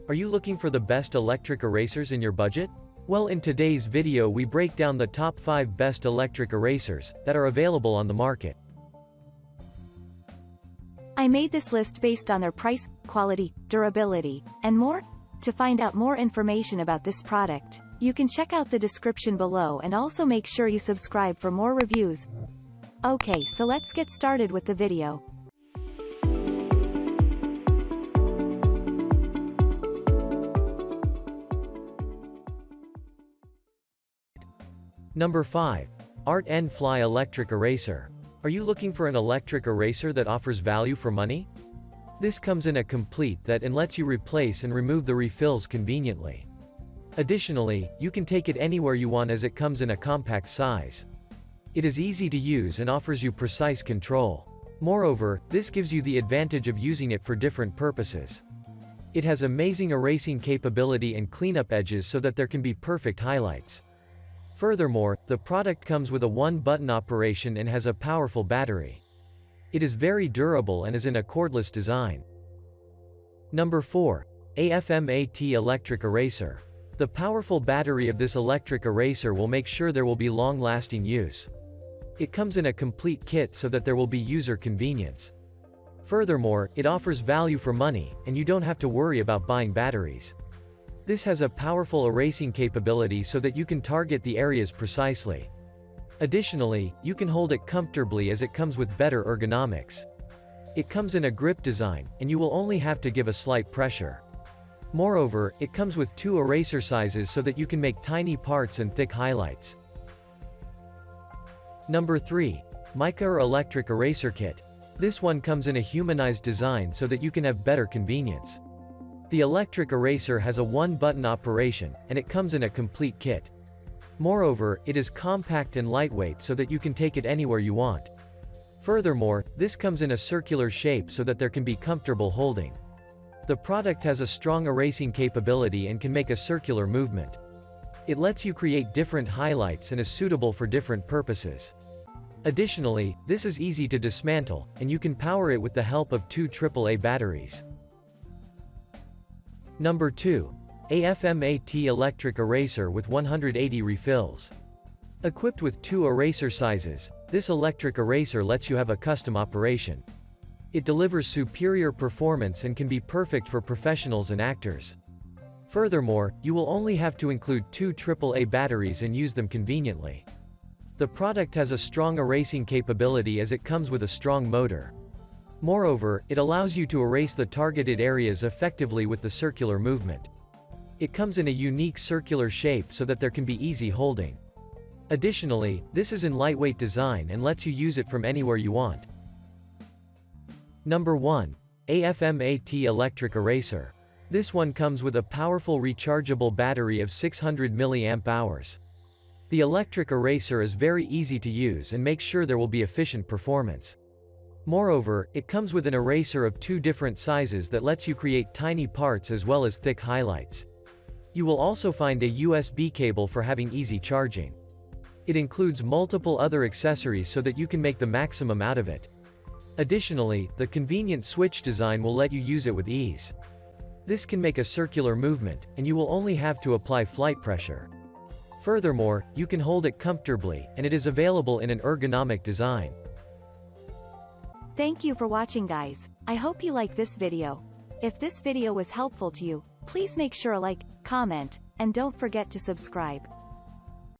Are you looking for the best electric erasers in your budget? Well, in today's video we break down the top 5 best electric erasers that are available on the market. I made this list based on their price, quality, durability, and more. To find out more information about this product, you can check out the description below and also make sure you subscribe for more reviews. Okay, so let's get started with the video. Number 5. ArtFly Electric Eraser. Are you looking for an electric eraser that offers value for money? This comes in a complete set and lets you replace and remove the refills conveniently. Additionally, you can take it anywhere you want as it comes in a compact size. It is easy to use and offers you precise control. Moreover, this gives you the advantage of using it for different purposes. It has amazing erasing capability and cleanup edges so that there can be perfect highlights. Furthermore, the product comes with a one-button operation and has a powerful battery. It is very durable and is in a cordless design. Number 4. AFM Electric Eraser. The powerful battery of this electric eraser will make sure there will be long-lasting use. It comes in a complete kit so that there will be user convenience. Furthermore, it offers value for money, and you don't have to worry about buying batteries. This has a powerful erasing capability so that you can target the areas precisely. Additionally, you can hold it comfortably as it comes with better ergonomics. It comes in a grip design, and you will only have to give a slight pressure. Moreover, it comes with 2 eraser sizes so that you can make tiny parts and thick highlights. Number 3. Mica Electric Eraser Kit. This one comes in a humanized design so that you can have better convenience. The electric eraser has a one-button operation, and it comes in a complete kit. Moreover, it is compact and lightweight so that you can take it anywhere you want. Furthermore, this comes in a circular shape so that there can be comfortable holding. The product has a strong erasing capability and can make a circular movement. It lets you create different highlights and is suitable for different purposes. Additionally, this is easy to dismantle, and you can power it with the help of 2 AAA batteries. Number 2. AFM Electric Eraser with 180 refills. Equipped with 2 eraser sizes, this electric eraser lets you have a custom operation. It delivers superior performance and can be perfect for professionals and actors. Furthermore, you will only have to include 2 AAA batteries and use them conveniently. The product has a strong erasing capability as it comes with a strong motor. Moreover, it allows you to erase the targeted areas effectively with the circular movement. It comes in a unique circular shape so that there can be easy holding. Additionally, this is in lightweight design and lets you use it from anywhere you want. Number 1. AFM Electric Eraser. This one comes with a powerful rechargeable battery of 600 mAh. The electric eraser is very easy to use and makes sure there will be efficient performance. Moreover, it comes with an eraser of 2 different sizes that lets you create tiny parts as well as thick highlights. You will also find a USB cable for having easy charging. It includes multiple other accessories so that you can make the maximum out of it. Additionally, the convenient switch design will let you use it with ease. This can make a circular movement, and you will only have to apply flight pressure. Furthermore, you can hold it comfortably, and it is available in an ergonomic design. Thank you for watching, guys. I hope you like this video. If this video was helpful to you, please make sure to like, comment, and don't forget to subscribe.